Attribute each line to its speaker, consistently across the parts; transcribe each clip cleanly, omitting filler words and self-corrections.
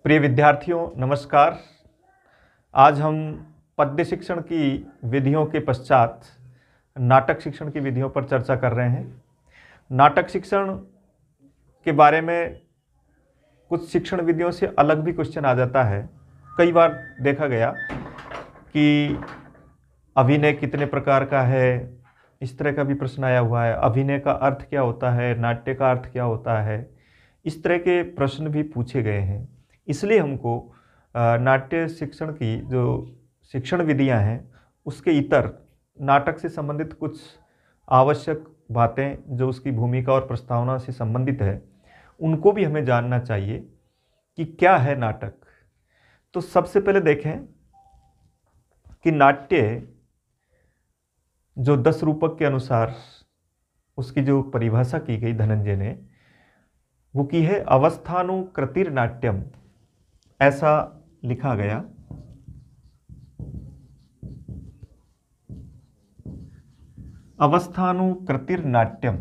Speaker 1: प्रिय विद्यार्थियों नमस्कार। आज हम पद्य शिक्षण की विधियों के पश्चात नाटक शिक्षण की विधियों पर चर्चा कर रहे हैं। नाटक शिक्षण के बारे में कुछ शिक्षण विधियों से अलग भी क्वेश्चन आ जाता है। कई बार देखा गया कि अभिनय कितने प्रकार का है, इस तरह का भी प्रश्न आया हुआ है। अभिनय का अर्थ क्या होता है, नाट्य का अर्थ क्या होता है, इस तरह के प्रश्न भी पूछे गए हैं। इसलिए हमको नाट्य शिक्षण की जो शिक्षण विधियां हैं उसके इतर नाटक से संबंधित कुछ आवश्यक बातें जो उसकी भूमिका और प्रस्तावना से संबंधित है उनको भी हमें जानना चाहिए कि क्या है नाटक। तो सबसे पहले देखें कि नाट्य जो 10 रूपक के अनुसार उसकी जो परिभाषा की गई धनंजय ने, वो की है अवस्थानुकृतिर नाट्यम। ऐसा लिखा गया। अवस्थानुकृतिर नाट्यम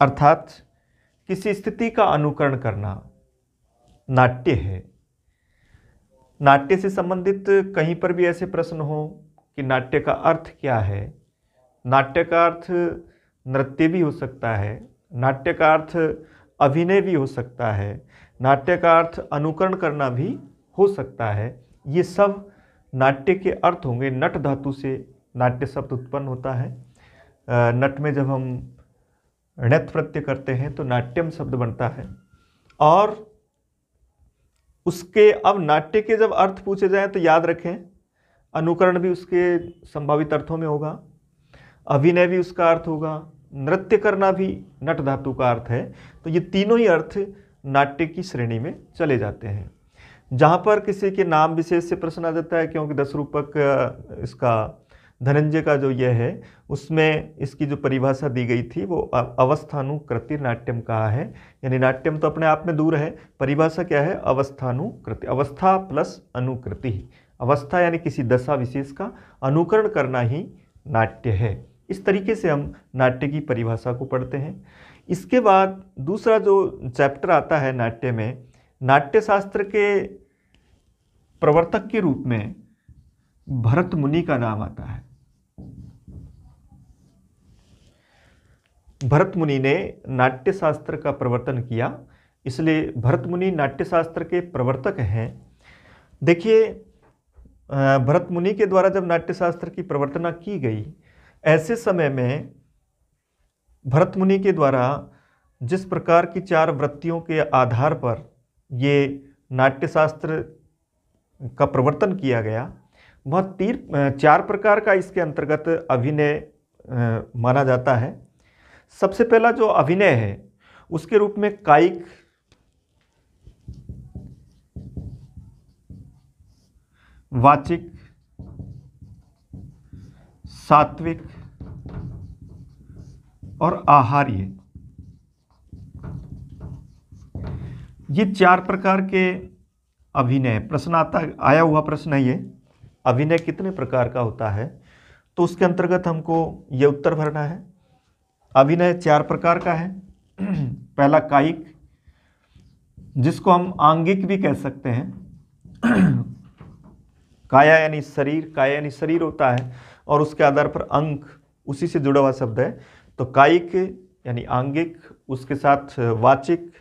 Speaker 1: अर्थात किसी स्थिति का अनुकरण करना नाट्य है। नाट्य से संबंधित कहीं पर भी ऐसे प्रश्न हो कि नाट्य का अर्थ क्या है। नाट्य का अर्थ नृत्य भी हो सकता है, नाट्य का अर्थ अभिनय भी हो सकता है, नाट्य का अर्थ अनुकरण करना भी हो सकता है। ये सब नाट्य के अर्थ होंगे। नट धातु से नाट्य शब्द उत्पन्न होता है। नट में जब हम णत्व प्रत्यय करते हैं तो नाट्यम शब्द बनता है। और उसके अब नाट्य के जब अर्थ पूछे जाएं तो याद रखें अनुकरण भी उसके संभावित अर्थों में होगा, अभिनय भी उसका अर्थ होगा, नृत्य करना भी नट धातु का अर्थ है। तो ये तीनों ही अर्थ नाट्य की श्रेणी में चले जाते हैं। जहाँ पर किसी के नाम विशेष से प्रश्न आ जाता है, क्योंकि 10 रूपक इसका धनंजय का जो यह है उसमें इसकी जो परिभाषा दी गई थी वो अवस्थानुकृतिर नाट्यम कहा है। यानी नाट्यम तो अपने आप में दूर है, परिभाषा क्या है अवस्थानुकृति, अवस्था प्लस अनुकृति। अवस्था यानी किसी दशा विशेष का अनुकरण करना ही नाट्य है। इस तरीके से हम नाट्य की परिभाषा को पढ़ते हैं। इसके बाद दूसरा जो चैप्टर आता है नाट्य में, नाट्य शास्त्र के प्रवर्तक के रूप में भरत मुनि का नाम आता है। भरत मुनि ने नाट्य शास्त्र का प्रवर्तन किया, इसलिए भरत मुनि नाट्य शास्त्र के प्रवर्तक हैं। देखिए भरत मुनि के द्वारा जब नाट्य शास्त्र की प्रवर्तना की गई, ऐसे समय में भरत मुनि के द्वारा जिस प्रकार की 4 वृत्तियों के आधार पर ये नाट्य शास्त्र का प्रवर्तन किया गया, वह 4 प्रकार का इसके अंतर्गत अभिनय माना जाता है। सबसे पहला जो अभिनय है उसके रूप में कायिक, वाचिक, सात्विक और आहार्य, ये 4 प्रकार के अभिनय। प्रश्न आया हुआ प्रश्न है ये, अभिनय कितने प्रकार का होता है, तो उसके अंतर्गत हमको ये उत्तर भरना है। अभिनय 4 प्रकार का है। पहला कायिक, जिसको हम आंगिक भी कह सकते हैं। काया यानी शरीर, काया यानी शरीर होता है और उसके आधार पर अंग उसी से जुड़ा हुआ शब्द है। तो कायिक यानी आंगिक, उसके साथ वाचिक,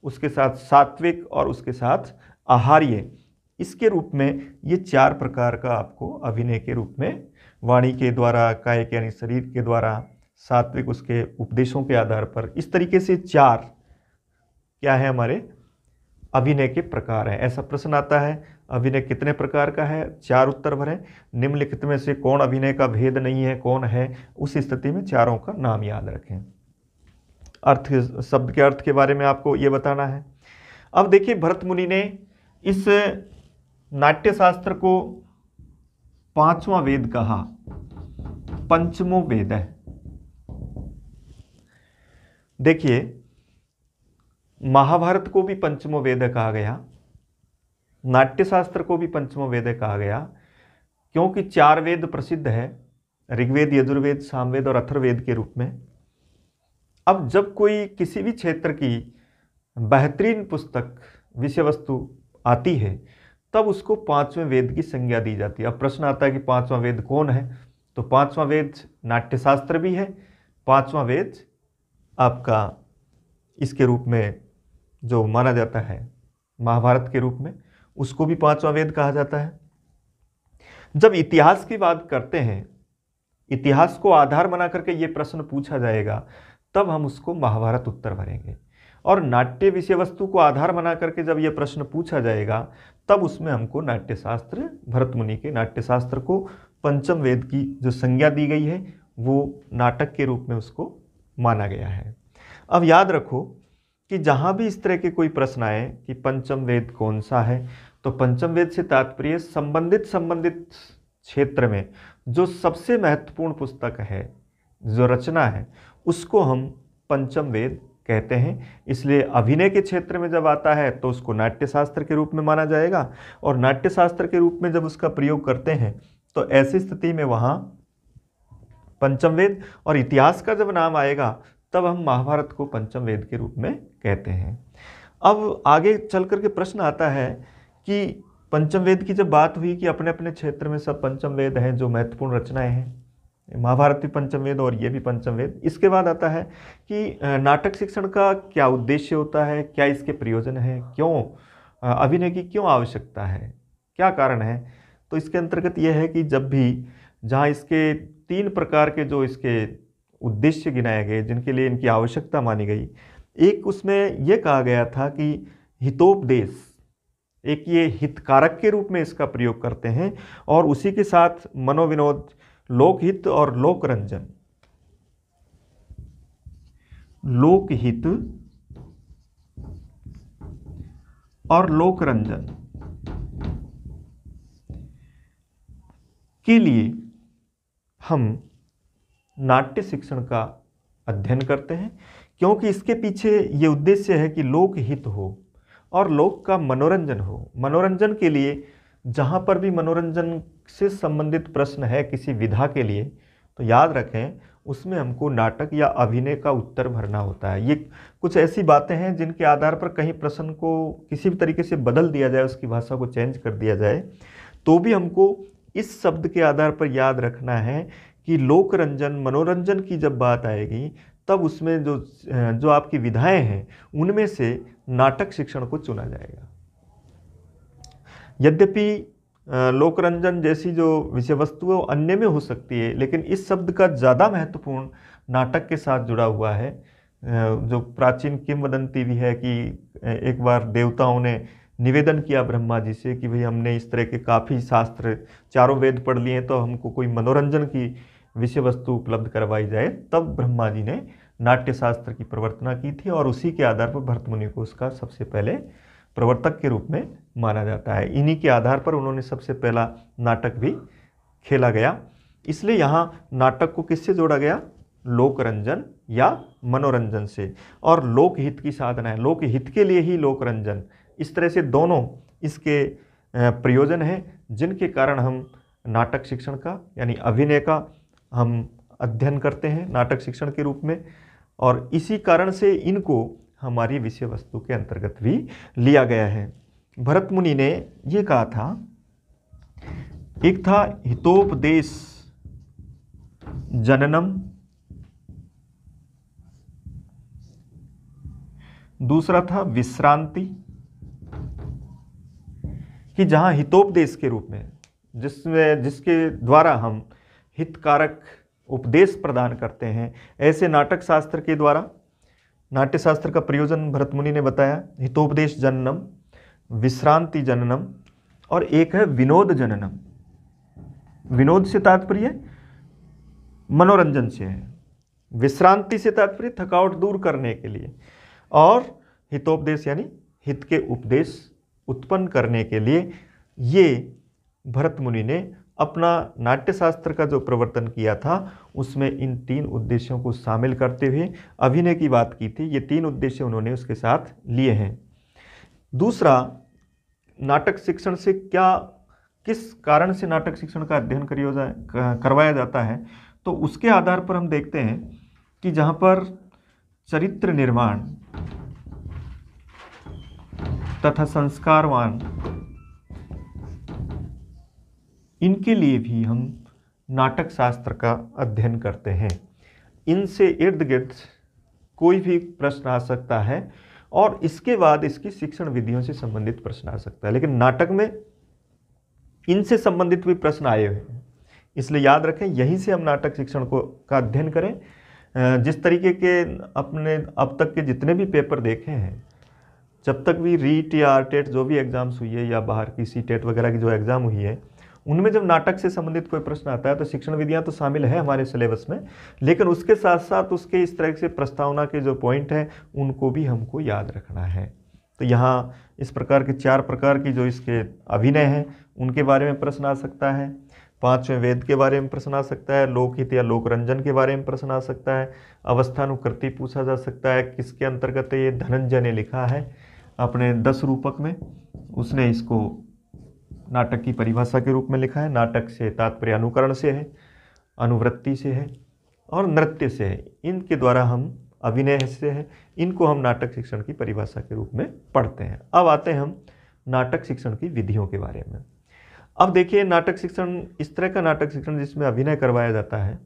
Speaker 1: उसके साथ सात्विक और उसके साथ आहार्य, इसके रूप में ये 4 प्रकार का आपको अभिनय के रूप में वाणी के द्वारा, कायिक यानी शरीर के द्वारा, सात्विक उसके उपदेशों के आधार पर, इस तरीके से 4 क्या है हमारे अभिनय के प्रकार हैं। ऐसा प्रश्न आता है अभिनय कितने प्रकार का है, 4 उत्तर भरें। निम्नलिखित में से कौन अभिनय का भेद नहीं है, कौन है, उस स्थिति में चारों का नाम याद रखें। अर्थ, शब्द के अर्थ के बारे में आपको ये बताना है। अब देखिए भरत मुनि ने इस नाट्य शास्त्र को 5वां वेद कहा, पंचमो वेद है। देखिए महाभारत को भी पंचमो वेद कहा गया, नाट्य शास्त्र को भी पंचमो वेद कहा गया, क्योंकि 4 वेद प्रसिद्ध है, ऋग्वेद, यजुर्वेद, सामवेद और अथर्ववेद के रूप में। अब जब कोई किसी भी क्षेत्र की बेहतरीन पुस्तक विषय वस्तु आती है, तब उसको पांचवें वेद की संज्ञा दी जाती है। अब प्रश्न आता है कि पांचवा वेद कौन है, तो पांचवा वेद नाट्यशास्त्र भी है, पांचवा वेद आपका इसके रूप में जो माना जाता है महाभारत के रूप में, उसको भी पांचवा वेद कहा जाता है। जब इतिहास की बात करते हैं, इतिहास को आधार बना करके ये प्रश्न पूछा जाएगा, तब हम उसको महाभारत उत्तर भरेंगे। और नाट्य विषय वस्तु को आधार बना करके जब ये प्रश्न पूछा जाएगा, तब उसमें हमको नाट्यशास्त्र, भरत मुनि के नाट्यशास्त्र को पंचम वेद की जो संज्ञा दी गई है, वो नाटक के रूप में उसको माना गया है। अब याद रखो कि जहाँ भी इस तरह के कोई प्रश्न आए कि पंचम वेद कौन सा है, तो पंचम वेद से तात्पर्य संबंधित क्षेत्र में जो सबसे महत्वपूर्ण पुस्तक है, जो रचना है, उसको हम पंचम वेद कहते हैं। इसलिए अभिनय के क्षेत्र में जब आता है तो उसको नाट्यशास्त्र के रूप में माना जाएगा, और नाट्यशास्त्र के रूप में जब उसका प्रयोग करते हैं तो ऐसी स्थिति में वहाँ पंचम वेद, और इतिहास का जब नाम आएगा तब हम महाभारत को पंचम वेद के रूप में कहते हैं। अब आगे चल करके प्रश्न आता है कि पंचम वेद की जब बात हुई कि अपने अपने क्षेत्र में सब पंचम वेद हैं जो महत्वपूर्ण रचनाएं हैं, महाभारत भी पंचम वेद और ये भी पंचम वेद। इसके बाद आता है कि नाटक शिक्षण का क्या उद्देश्य होता है, क्या इसके प्रयोजन है, क्यों अभिनय की क्यों आवश्यकता है, क्या कारण है। तो इसके अंतर्गत यह है कि जब भी जहाँ इसके 3 प्रकार के जो इसके उद्देश्य गिनाए गए, जिनके लिए इनकी आवश्यकता मानी गई, एक उसमें यह कहा गया था कि हितोपदेश, एक ये हितकारक के रूप में इसका प्रयोग करते हैं, और उसी के साथ मनोविनोद, लोकहित और लोकरंजन, लोकहित और लोकरंजन के लिए हम नाट्य शिक्षण का अध्ययन करते हैं, क्योंकि इसके पीछे ये उद्देश्य है कि लोकहित हो और लोक का मनोरंजन हो। मनोरंजन के लिए जहाँ पर भी मनोरंजन से संबंधित प्रश्न है किसी विधा के लिए, तो याद रखें उसमें हमको नाटक या अभिनय का उत्तर भरना होता है। ये कुछ ऐसी बातें हैं जिनके आधार पर कहीं प्रश्न को किसी भी तरीके से बदल दिया जाए, उसकी भाषा को चेंज कर दिया जाए, तो भी हमको इस शब्द के आधार पर याद रखना है कि लोकरंजन, मनोरंजन की जब बात आएगी तब उसमें जो आपकी विधाएं हैं उनमें से नाटक शिक्षण को चुना जाएगा। यद्यपि लोकरंजन जैसी जो विषय वस्तु है अन्य में हो सकती है, लेकिन इस शब्द का ज़्यादा महत्वपूर्ण नाटक के साथ जुड़ा हुआ है। जो प्राचीन किंवदंती भी है कि एक बार देवताओं ने निवेदन किया ब्रह्मा जी से कि भाई हमने इस तरह के काफ़ी शास्त्र, चारों वेद पढ़ लिए हैं, तो हमको कोई मनोरंजन की विषय वस्तु उपलब्ध करवाई जाए। तब ब्रह्मा जी ने नाट्य शास्त्र की प्रवर्तना की थी, और उसी के आधार पर भरत मुनि को उसका सबसे पहले प्रवर्तक के रूप में माना जाता है। इन्हीं के आधार पर उन्होंने सबसे पहला नाटक भी खेला गया। इसलिए यहाँ नाटक को किससे जोड़ा गया? लोकरंजन या मनोरंजन से। और लोकहित की साधना है, लोकहित के लिए ही लोकरंजन। इस तरह से दोनों इसके प्रयोजन हैं, जिनके कारण हम नाटक शिक्षण का यानी अभिनय का हम अध्ययन करते हैं नाटक शिक्षण के रूप में, और इसी कारण से इनको हमारी विषय वस्तु के अंतर्गत भी लिया गया है। भरत मुनि ने ये कहा था, एक था हितोपदेश जननम, दूसरा था विश्रांति, कि जहां हितोपदेश के रूप में जिसके द्वारा हम हितकारक उपदेश प्रदान करते हैं, ऐसे नाटक शास्त्र के द्वारा नाट्य शास्त्र का प्रयोजन भरत मुनि ने बताया। हितोपदेश जननम, विश्रांति जननम, और एक है विनोद जननम। विनोद से तात्पर्य मनोरंजन से है, विश्रांति से तात्पर्य थकावट दूर करने के लिए, और हितोपदेश यानी हित के उपदेश उत्पन्न करने के लिए। ये भरत मुनि ने अपना नाट्य शास्त्र का जो प्रवर्तन किया था उसमें इन 3 उद्देश्यों को शामिल करते हुए अभिनय की बात की थी। ये 3 उद्देश्य उन्होंने उसके साथ लिए हैं। दूसरा, नाटक शिक्षण से किस कारण से नाटक शिक्षण का अध्ययन करवाया जाता है, तो उसके आधार पर हम देखते हैं कि जहाँ पर चरित्र निर्माण तथा संस्कारवान, इनके लिए भी हम नाटक शास्त्र का अध्ययन करते हैं। इनसे इर्द गिर्द कोई भी प्रश्न आ सकता है और इसके बाद इसकी शिक्षण विधियों से संबंधित प्रश्न आ सकता है, लेकिन नाटक में इनसे संबंधित भी प्रश्न आए हुए हैं, इसलिए याद रखें यहीं से हम नाटक शिक्षण का अध्ययन करें। जिस तरीके के अपने अब तक के जितने भी पेपर देखे हैं, जब तक भी रीट या आरटेट जो भी एग्ज़ाम्स हुई है या बाहर की सीटेट वगैरह की जो एग्ज़ाम हुई है, उनमें जब नाटक से संबंधित कोई प्रश्न आता है तो शिक्षण विधियां तो शामिल है हमारे सिलेबस में, लेकिन उसके साथ साथ उसके इस तरह से प्रस्तावना के जो पॉइंट हैं उनको भी हमको याद रखना है। तो यहाँ इस प्रकार के 4 प्रकार की जो इसके अभिनय हैं उनके बारे में प्रश्न आ सकता है, 5वें वेद के बारे में प्रश्न आ सकता है, लोकहित या लोकरंजन के बारे में प्रश्न आ सकता है, अवस्थानुकृति पूछा जा सकता है, किसके अंतर्गत ये धनंजय ने लिखा है अपने 10 रूपक में, उसने इसको नाटक की परिभाषा के रूप में लिखा है। नाटक से तात्पर्य अनुकरण से है, अनुवृत्ति से है और नृत्य से है, इनके द्वारा हम अभिनय से है, इनको हम नाटक शिक्षण की परिभाषा के रूप में पढ़ते हैं। अब आते हैं हम नाटक शिक्षण की विधियों के बारे में। अब देखिए नाटक शिक्षण इस तरह का नाटक शिक्षण जिसमें अभिनय करवाया जाता है,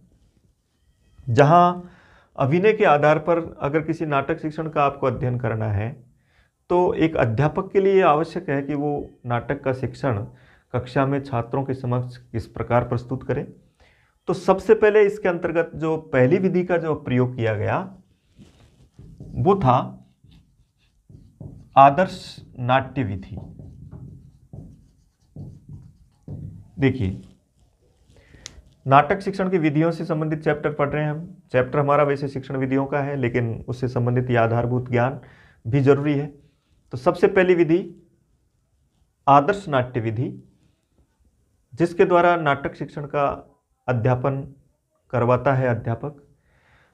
Speaker 1: जहाँ अभिनय के आधार पर अगर किसी नाटक शिक्षण का आपको अध्ययन करना है तो एक अध्यापक के लिए आवश्यक है कि वो नाटक का शिक्षण कक्षा में छात्रों के समक्ष किस प्रकार प्रस्तुत करे। तो सबसे पहले इसके अंतर्गत जो पहली विधि का जो प्रयोग किया गया वो था आदर्श नाट्य विधि। देखिए नाटक शिक्षण की विधियों से संबंधित चैप्टर पढ़ रहे हैं हम। चैप्टर हमारा वैसे शिक्षण विधियों का है, लेकिन उससे संबंधित ये आधारभूत ज्ञान भी जरूरी है। तो सबसे पहली विधि आदर्श नाट्य विधि, जिसके द्वारा नाटक शिक्षण का अध्यापन करवाता है अध्यापक।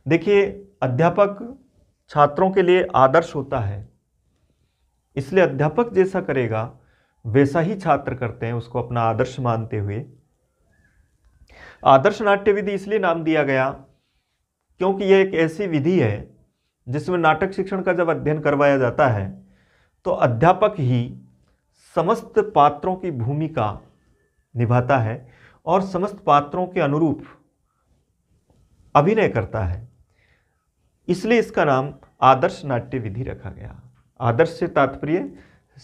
Speaker 1: देखिए अध्यापक छात्रों के लिए आदर्श होता है, इसलिए अध्यापक जैसा करेगा वैसा ही छात्र करते हैं, उसको अपना आदर्श मानते हुए। आदर्श नाट्य विधि इसलिए नाम दिया गया क्योंकि यह एक ऐसी विधि है जिसमें नाटक शिक्षण का जब अध्ययन करवाया जाता है तो अध्यापक ही समस्त पात्रों की भूमिका निभाता है और समस्त पात्रों के अनुरूप अभिनय करता है, इसलिए इसका नाम आदर्श नाट्य विधि रखा गया। आदर्श से तात्पर्य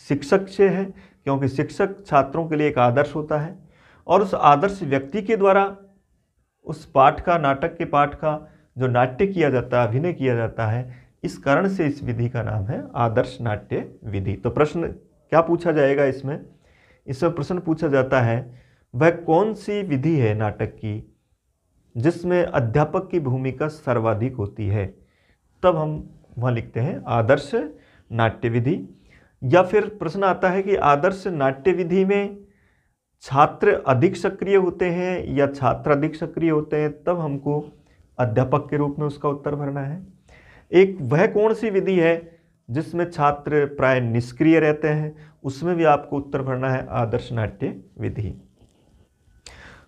Speaker 1: शिक्षक से है, क्योंकि शिक्षक छात्रों के लिए एक आदर्श होता है और उस आदर्श व्यक्ति के द्वारा उस पाठ का, नाटक के पाठ का जो नाट्य किया जाता है, अभिनय किया जाता है, इस कारण से इस विधि का नाम है आदर्श नाट्य विधि। तो प्रश्न क्या पूछा जाएगा इसमें प्रश्न पूछा जाता है वह कौन सी विधि है नाटक की जिसमें अध्यापक की भूमिका सर्वाधिक होती है, तब हम वहाँ लिखते हैं आदर्श नाट्य विधि। या फिर प्रश्न आता है कि आदर्श नाट्य विधि में छात्र अधिक सक्रिय होते हैं या छात्र अधिक सक्रिय होते हैं, तब हमको अध्यापक के रूप में उसका उत्तर भरना है। एक वह कौन सी विधि है जिसमें छात्र प्राय निष्क्रिय रहते हैं, उसमें भी आपको उत्तर भरना है आदर्श नाट्य विधि।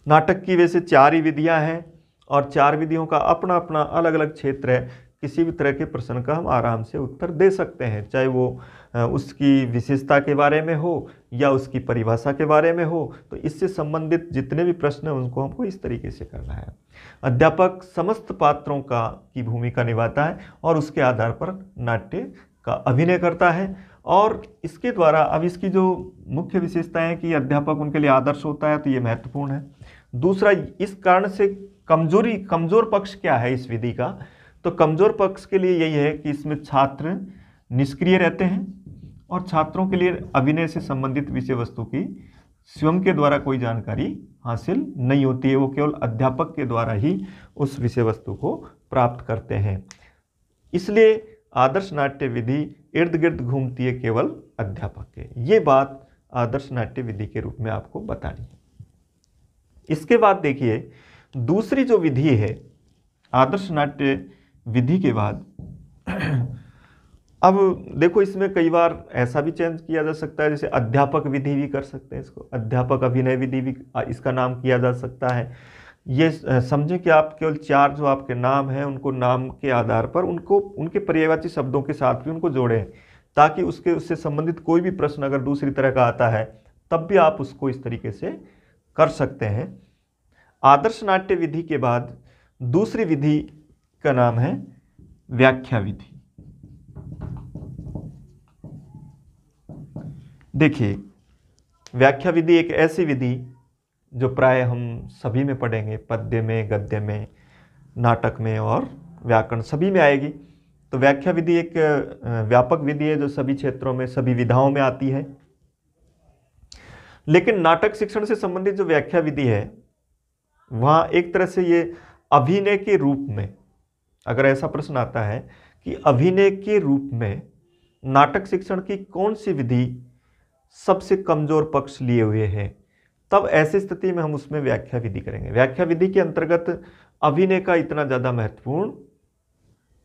Speaker 1: नाटक की वैसे 4 ही विधियां हैं और 4 विधियों का अपना अपना अलग अलग क्षेत्र है। किसी भी तरह के प्रश्न का हम आराम से उत्तर दे सकते हैं, चाहे वो उसकी विशेषता के बारे में हो या उसकी परिभाषा के बारे में हो। तो इससे संबंधित जितने भी प्रश्न हैं उनको हमको इस तरीके से करना है। अध्यापक समस्त पात्रों की भूमिका निभाता है और उसके आधार पर नाट्य का अभिनय करता है। और इसके द्वारा अब इसकी जो मुख्य विशेषताएं हैं कि अध्यापक उनके लिए आदर्श होता है, तो ये महत्वपूर्ण है। दूसरा, इस कारण से कमजोर पक्ष क्या है इस विधि का, तो कमजोर पक्ष के लिए यही है कि इसमें छात्र निष्क्रिय रहते हैं और छात्रों के लिए अभिनय से संबंधित विषय वस्तु की स्वयं के द्वारा कोई जानकारी हासिल नहीं होती है, वो केवल अध्यापक के द्वारा ही उस विषय वस्तु को प्राप्त करते हैं। इसलिए आदर्श नाट्य विधि इर्द गिर्द घूमती है केवल अध्यापक के। ये बात आदर्श नाट्य विधि के रूप में आपको बतानी है। इसके बाद देखिए दूसरी जो विधि है आदर्श नाट्य विधि के बाद, अब देखो इसमें कई बार ऐसा भी चेंज किया जा सकता है, जैसे अध्यापक विधि भी कर सकते हैं इसको, अध्यापक अभिनय विधि भी इसका नाम किया जा सकता है। ये समझें कि आप केवल 4 जो आपके नाम हैं उनको नाम के आधार पर उनको उनके पर्यायवाची शब्दों के साथ भी उनको जोड़ें, ताकि उससे संबंधित कोई भी प्रश्न अगर दूसरी तरह का आता है तब भी आप उसको इस तरीके से कर सकते हैं। आदर्श नाट्य विधि के बाद दूसरी विधि का नाम है व्याख्या विधि। देखिए, व्याख्या विधि एक ऐसी विधि जो प्राय हम सभी में पढ़ेंगे, पद्य में, गद्य में, नाटक में और व्याकरण सभी में आएगी। तो व्याख्या विधि एक व्यापक विधि है जो सभी क्षेत्रों में, सभी विधाओं में आती है। लेकिन नाटक शिक्षण से संबंधित जो व्याख्या विधि है वहाँ एक तरह से ये अभिनय के रूप में, अगर ऐसा प्रश्न आता है कि अभिनय के रूप में नाटक शिक्षण की कौन सी विधि सबसे कमजोर पक्ष लिए हुए है, तब ऐसी स्थिति में हम उसमें व्याख्या विधि करेंगे। व्याख्या विधि के अंतर्गत अभिनय का इतना ज़्यादा महत्वपूर्ण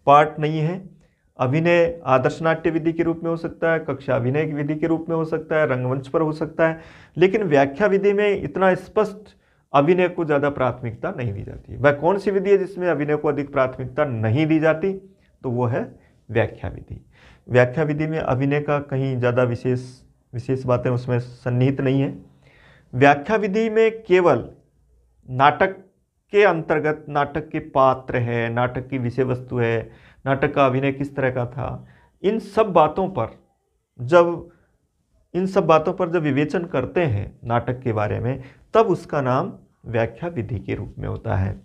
Speaker 1: पार्ट नहीं है। अभिनय आदर्श नाट्य विधि के रूप में हो सकता है, कक्षा अभिनय की विधि के रूप में हो सकता है, रंगमंच पर हो सकता है, लेकिन व्याख्या विधि में इतना स्पष्ट अभिनय को ज़्यादा प्राथमिकता नहीं दी जाती। वह कौन सी विधि है जिसमें अभिनय को अधिक प्राथमिकता नहीं दी जाती? तो वो है व्याख्या विधि। व्याख्या विधि में अभिनय का कहीं ज़्यादा विशेष बातें उसमें सन्निहित नहीं है। व्याख्या विधि में केवल नाटक के अंतर्गत नाटक के पात्र है, नाटक की विषय वस्तु है, नाटक का अभिनय किस तरह का था, इन सब बातों पर जब विवेचन करते हैं नाटक के बारे में, तब उसका नाम व्याख्या विधि के रूप में होता है।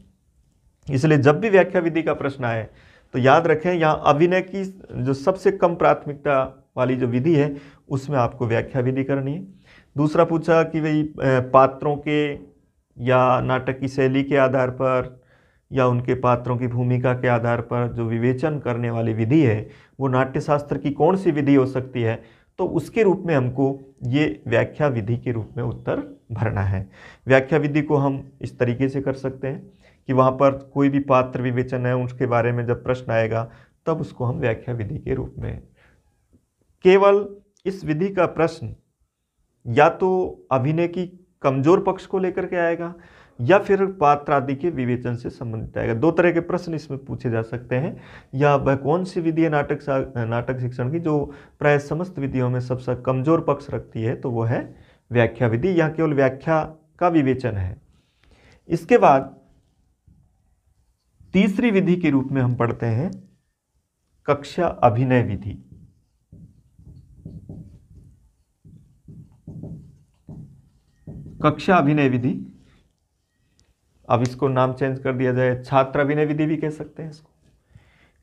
Speaker 1: इसलिए जब भी व्याख्या विधि का प्रश्न आए तो याद रखें, यहाँ अभिनय की जो सबसे कम प्राथमिकता वाली जो विधि है उसमें आपको व्याख्या विधि करनी है। दूसरा पूछा कि भाई पात्रों के या नाटक की शैली के आधार पर या उनके पात्रों की भूमिका के आधार पर जो विवेचन करने वाली विधि है वो नाट्यशास्त्र की कौन सी विधि हो सकती है, तो उसके रूप में हमको ये व्याख्या विधि के रूप में उत्तर भरना है। व्याख्या विधि को हम इस तरीके से कर सकते हैं कि वहाँ पर कोई भी पात्र विवेचन है उसके बारे में जब प्रश्न आएगा तब उसको हम व्याख्या विधि के रूप में, केवल इस विधि का प्रश्न या तो अभिनय की कमजोर पक्ष को लेकर के आएगा या फिर पात्र आदि के विवेचन से संबंधित आएगा। दो तरह के प्रश्न इसमें पूछे जा सकते हैं। या वह कौन सी विधि है नाटक शिक्षण की जो प्राय समस्त विधियों में सबसे कमजोर पक्ष रखती है, तो वो है व्याख्या विधि। यहाँ केवल व्याख्या का विवेचन है। इसके बाद तीसरी विधि के रूप में हम पढ़ते हैं कक्षा अभिनय विधि। कक्षा अभिनय विधि, अब इसको नाम चेंज कर दिया जाए, छात्र अभिनय विधि भी कह सकते हैं इसको।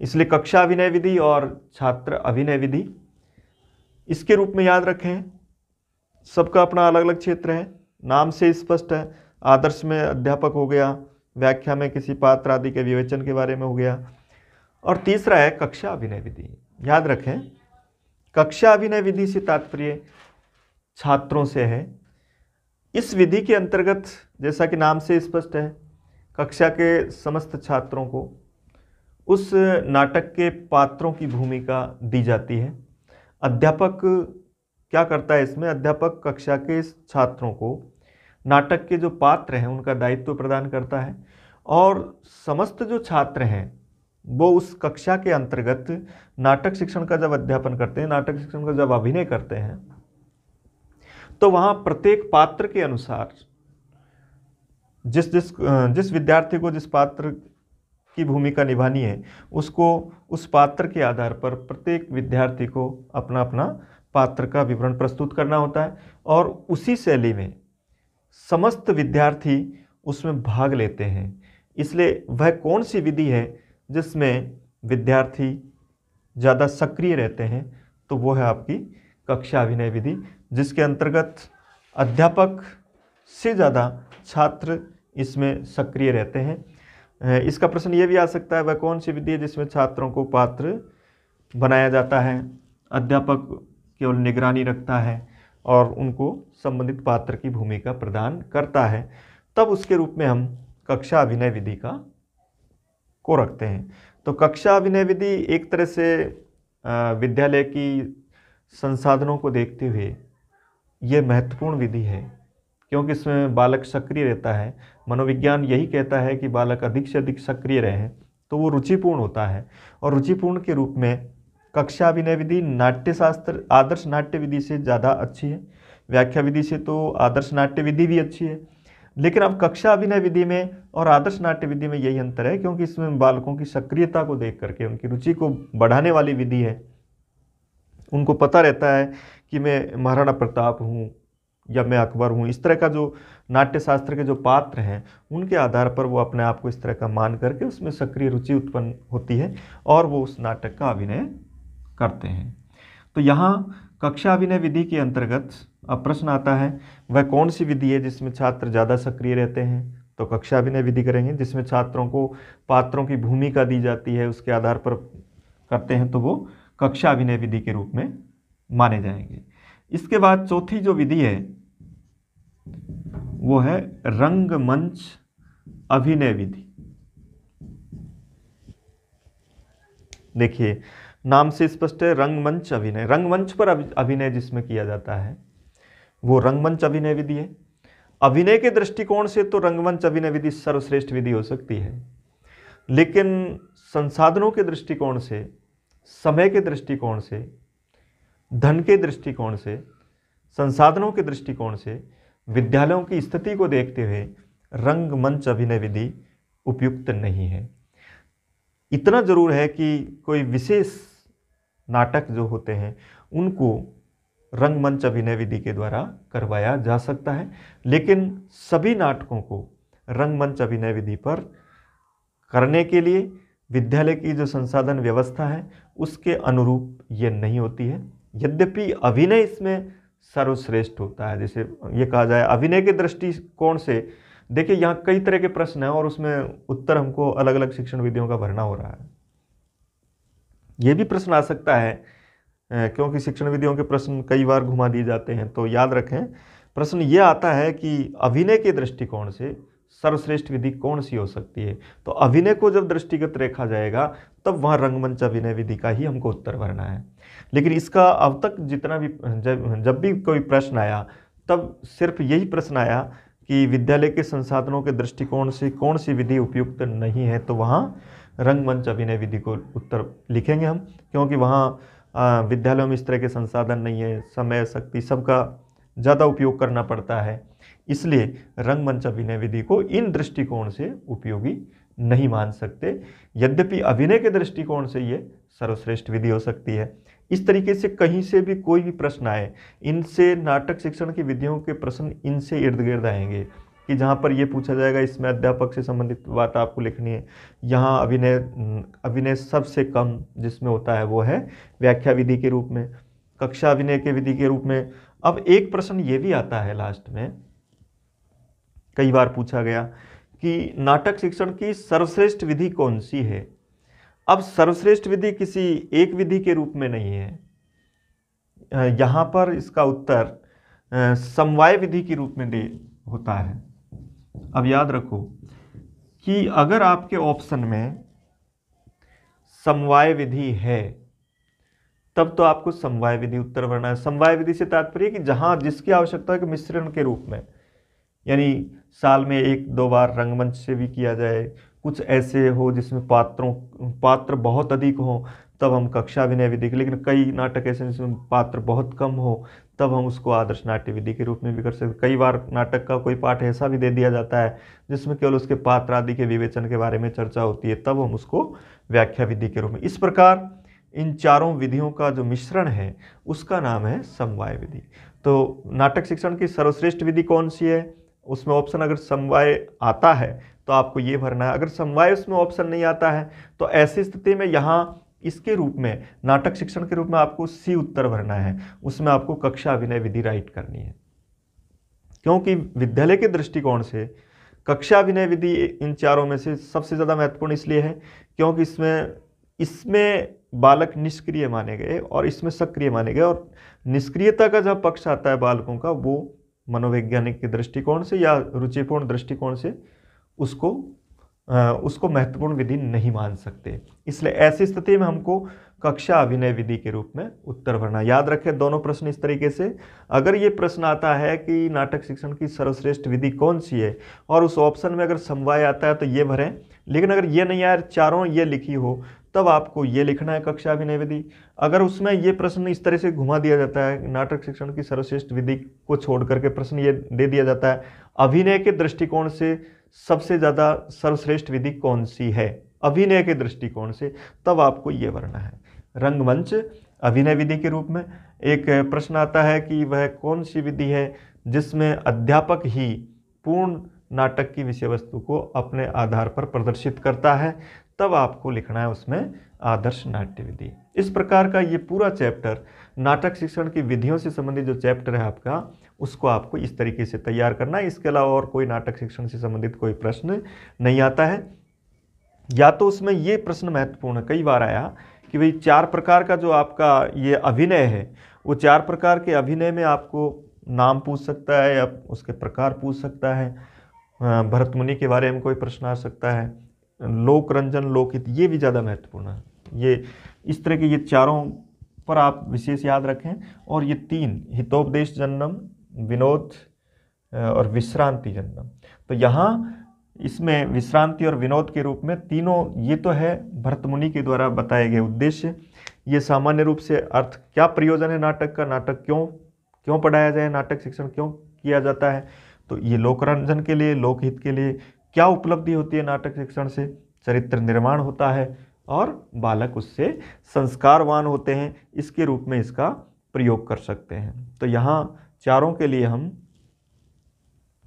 Speaker 1: इसलिए कक्षा अभिनय विधि और छात्र अभिनय विधि इसके रूप में याद रखें। सबका अपना अलग अलग क्षेत्र है, नाम से स्पष्ट है। आदर्श में अध्यापक हो गया, व्याख्या में किसी पात्र आदि के विवेचन के बारे में हो गया, और तीसरा है कक्षा अभिनय विधि। याद रखें, कक्षा अभिनय विधि से तात्पर्य छात्रों से है। इस विधि के अंतर्गत जैसा कि नाम से स्पष्ट है, कक्षा के समस्त छात्रों को उस नाटक के पात्रों की भूमिका दी जाती है। अध्यापक क्या करता है इसमें? अध्यापक कक्षा के छात्रों को नाटक के जो पात्र हैं उनका दायित्व प्रदान करता है, और समस्त जो छात्र हैं वो उस कक्षा के अंतर्गत नाटक शिक्षण का जब अध्यापन करते हैं, नाटक शिक्षण का जब अभिनय करते हैं, तो वहाँ प्रत्येक पात्र के अनुसार जिस विद्यार्थी को जिस पात्र की भूमिका निभानी है उसको उस पात्र के आधार पर प्रत्येक विद्यार्थी को अपना अपना पात्र का विवरण प्रस्तुत करना होता है, और उसी शैली में समस्त विद्यार्थी उसमें भाग लेते हैं। इसलिए वह कौन सी विधि है जिसमें विद्यार्थी ज़्यादा सक्रिय रहते हैं, तो वो है आपकी कक्षा अभिनय विधि, जिसके अंतर्गत अध्यापक से ज़्यादा छात्र इसमें सक्रिय रहते हैं। इसका प्रश्न ये भी आ सकता है, वह कौन सी विधि है जिसमें छात्रों को पात्र बनाया जाता है, अध्यापक केवल निगरानी रखता है और उनको संबंधित पात्र की भूमिका प्रदान करता है, तब उसके रूप में हम कक्षा अभिनय विधि को रखते हैं। तो कक्षा अभिनय विधि एक तरह से विद्यालय की संसाधनों को देखते हुए ये महत्वपूर्ण विधि है, क्योंकि इसमें बालक सक्रिय रहता है। मनोविज्ञान यही कहता है कि बालक अधिक से अधिक सक्रिय रहें तो वो रुचिपूर्ण होता है, और रुचिपूर्ण के रूप में कक्षा अभिनय विधि नाट्य शास्त्र आदर्श नाट्य विधि से ज़्यादा अच्छी है, व्याख्या विधि से तो आदर्श नाट्य विधि भी अच्छी है, लेकिन अब कक्षा अभिनय विधि में और आदर्श नाट्य विधि में यही अंतर है, क्योंकि इसमें बालकों की सक्रियता को देख करके उनकी रुचि को बढ़ाने वाली विधि है। उनको पता रहता है कि मैं महाराणा प्रताप हूँ या मैं अकबर हूँ, इस तरह का जो नाट्य शास्त्र के जो पात्र हैं उनके आधार पर वो अपने आप को इस तरह का मान करके उसमें सक्रिय रुचि उत्पन्न होती है और वो उस नाटक का अभिनय करते हैं। तो यहाँ कक्षा अभिनय विधि के अंतर्गत अब प्रश्न आता है वह कौन सी विधि है जिसमें छात्र ज़्यादा सक्रिय रहते हैं, तो कक्षा अभिनय विधि करेंगे। जिसमें छात्रों को पात्रों की भूमिका दी जाती है उसके आधार पर करते हैं तो वो कक्षा अभिनय विधि के रूप में माने जाएंगे। इसके बाद चौथी जो विधि है वो है रंगमंच अभिनय विधि। देखिए नाम से स्पष्ट है, रंगमंच अभिनय, रंगमंच पर अभिनय जिसमें किया जाता है वो रंगमंच अभिनय विधि है। अभिनय के दृष्टिकोण से तो रंगमंच अभिनय विधि सर्वश्रेष्ठ विधि हो सकती है, लेकिन संसाधनों के दृष्टिकोण से, समय के दृष्टिकोण से, धन के दृष्टिकोण से, संसाधनों के दृष्टिकोण से, विद्यालयों की स्थिति को देखते हुए रंगमंच अभिनय विधि उपयुक्त नहीं है। इतना जरूर है कि कोई विशेष नाटक जो होते हैं उनको रंगमंच अभिनय विधि के द्वारा करवाया जा सकता है, लेकिन सभी नाटकों को रंगमंच अभिनय विधि पर करने के लिए विद्यालय की जो संसाधन व्यवस्था है उसके अनुरूप ये नहीं होती है। यद्यपि अभिनय इसमें सर्वश्रेष्ठ होता है। जैसे ये कहा जाए अभिनय के दृष्टिकोण से, देखिए यहाँ कई तरह के प्रश्न हैं और उसमें उत्तर हमको अलग अलग शिक्षण विधियों का भरना हो रहा है। ये भी प्रश्न आ सकता है क्योंकि शिक्षण विधियों के प्रश्न कई बार घुमा दिए जाते हैं, तो याद रखें प्रश्न ये आता है कि अभिनय के दृष्टिकोण से सर्वश्रेष्ठ विधि कौन सी हो सकती है। तो अभिनय को जब दृष्टिगत देखा जाएगा तब वहाँ रंगमंच अभिनय विधि का ही हमको उत्तर भरना है। लेकिन इसका अब तक जितना भी जब भी कोई प्रश्न आया तब सिर्फ यही प्रश्न आया कि विद्यालय के संसाधनों के दृष्टिकोण से कौन सी विधि उपयुक्त नहीं है, तो वहाँ रंगमंच अभिनय विधि को उत्तर लिखेंगे हम, क्योंकि वहाँ विद्यालयों में इस तरह के संसाधन नहीं है, समय शक्ति सबका ज़्यादा उपयोग करना पड़ता है, इसलिए रंगमंच अभिनय विधि को इन दृष्टिकोण से उपयोगी नहीं मान सकते। यद्यपि अभिनय के दृष्टिकोण से ये सर्वश्रेष्ठ विधि हो सकती है। इस तरीके से कहीं से भी कोई भी प्रश्न आए, इनसे नाटक शिक्षण की विधियों के प्रश्न इनसे इर्द गिर्द आएंगे कि जहाँ पर ये पूछा जाएगा इसमें अध्यापक से संबंधित बात आपको लिखनी है। यहाँ अभिनय सबसे कम जिसमें होता है वो है व्याख्या विधि के रूप में, कक्षा अभिनय के विधि के रूप में। अब एक प्रश्न ये भी आता है लास्ट में, कई बार पूछा गया कि नाटक शिक्षण की सर्वश्रेष्ठ विधि कौन सी है। अब सर्वश्रेष्ठ विधि किसी एक विधि के रूप में नहीं है, यहाँ पर इसका उत्तर समवाय विधि के रूप में होता है। अब याद रखो कि अगर आपके ऑप्शन में समवाय विधि है तब तो आपको समवाय विधि उत्तर भरना है। समवाय विधि से तात्पर्य कि जहां जिसकी आवश्यकता है कि मिश्रण के रूप में, यानी साल में 1-2 बार रंगमंच से भी किया जाए, कुछ ऐसे हो जिसमें पात्र बहुत अधिक हो तब हम कक्षा अभिनय विधि, लेकिन कई नाटक ऐसे जिसमें पात्र बहुत कम हो तब हम उसको आदर्श नाट्य विधि के रूप में भी कर सकते। कई बार नाटक का कोई पाठ ऐसा भी दे दिया जाता है जिसमें केवल उसके पात्र आदि के विवेचन के बारे में चर्चा होती है, तब हम उसको व्याख्या विधि के रूप में। इस प्रकार इन चारों विधियों का जो मिश्रण है उसका नाम है समवाय विधि। तो नाटक शिक्षण की सर्वश्रेष्ठ विधि कौन सी है, उसमें ऑप्शन अगर समवाय आता है तो आपको ये भरना है। अगर समवाय उसमें ऑप्शन नहीं आता है तो ऐसी स्थिति में यहाँ इसके रूप में नाटक शिक्षण के रूप में आपको सी उत्तर भरना है, उसमें आपको कक्षा अभिनय विधि राइट करनी है। क्योंकि विद्यालय के दृष्टिकोण से कक्षा अभिनय विधि इन चारों में से सबसे ज़्यादा महत्वपूर्ण इसलिए है क्योंकि इसमें बालक निष्क्रिय माने गए और इसमें सक्रिय माने गए, और निष्क्रियता का जब पक्ष आता है बालकों का वो मनोवैज्ञानिक के दृष्टिकोण से या रुचिपूर्ण दृष्टिकोण से उसको महत्वपूर्ण विधि नहीं मान सकते। इसलिए ऐसी स्थिति में हमको कक्षा अभिनय विधि के रूप में उत्तर भरना। याद रखें दोनों प्रश्न इस तरीके से, अगर ये प्रश्न आता है कि नाटक शिक्षण की सर्वश्रेष्ठ विधि कौन सी है और उस ऑप्शन में अगर समवाय आता है तो ये भरें, लेकिन अगर ये नहीं आया चारों ये लिखी हो तब आपको ये लिखना है कक्षा अभिनय विधि। अगर उसमें ये प्रश्न इस तरह से घुमा दिया जाता है, नाटक शिक्षण की सर्वश्रेष्ठ विधि को छोड़ करके प्रश्न ये दे दिया जाता है, अभिनय के दृष्टिकोण से सबसे ज़्यादा सर्वश्रेष्ठ विधि कौन सी है, अभिनय के दृष्टिकोण से, तब आपको ये भरना है। रंगमंच अभिनय विधि के रूप में एक प्रश्न आता है कि वह कौन सी विधि है जिसमें अध्यापक ही पूर्ण नाटक की विषय वस्तु को अपने आधार पर प्रदर्शित करता है, तब आपको लिखना है उसमें आदर्श नाट्य विधि। इस प्रकार का ये पूरा चैप्टर नाटक शिक्षण की विधियों से संबंधित जो चैप्टर है आपका, उसको आपको इस तरीके से तैयार करना है। इसके अलावा और कोई नाटक शिक्षण से संबंधित कोई प्रश्न नहीं आता है। या तो उसमें ये प्रश्न महत्वपूर्ण कई बार आया कि भाई 4 प्रकार का जो आपका ये अभिनय है, वो 4 प्रकार के अभिनय में आपको नाम पूछ सकता है या उसके प्रकार पूछ सकता है। भरत मुनि के बारे में कोई प्रश्न आ सकता है, लोक रंजन, लोकहित, ये भी ज़्यादा महत्वपूर्ण है। ये इस तरह के ये चारों पर आप विशेष याद रखें। और ये 3 हितोपदेश जन्म, विनोद और विश्रांति जन्म, तो यहाँ इसमें विश्रांति और विनोद के रूप में तीनों, ये तो है भरत मुनि के द्वारा बताए गए उद्देश्य। ये सामान्य रूप से अर्थ, क्या प्रयोजन है नाटक का, नाटक क्यों पढ़ाया जाए, नाटक शिक्षण क्यों किया जाता है, तो ये लोकरंजन के लिए, लोकहित के लिए, क्या उपलब्धि होती है नाटक शिक्षण से, चरित्र निर्माण होता है और बालक उससे संस्कारवान होते हैं, इसके रूप में इसका प्रयोग कर सकते हैं। तो यहाँ चारों के लिए हम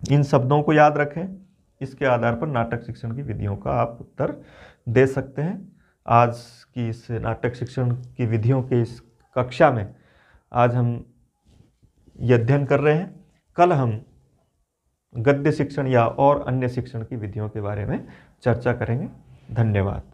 Speaker 1: इन शब्दों को याद रखें, इसके आधार पर नाटक शिक्षण की विधियों का आप उत्तर दे सकते हैं। आज की इस नाटक शिक्षण की विधियों के इस कक्षा में आज हम ये अध्ययन कर रहे हैं। कल हम गद्य शिक्षण या और अन्य शिक्षण की विधियों के बारे में चर्चा करेंगे। धन्यवाद।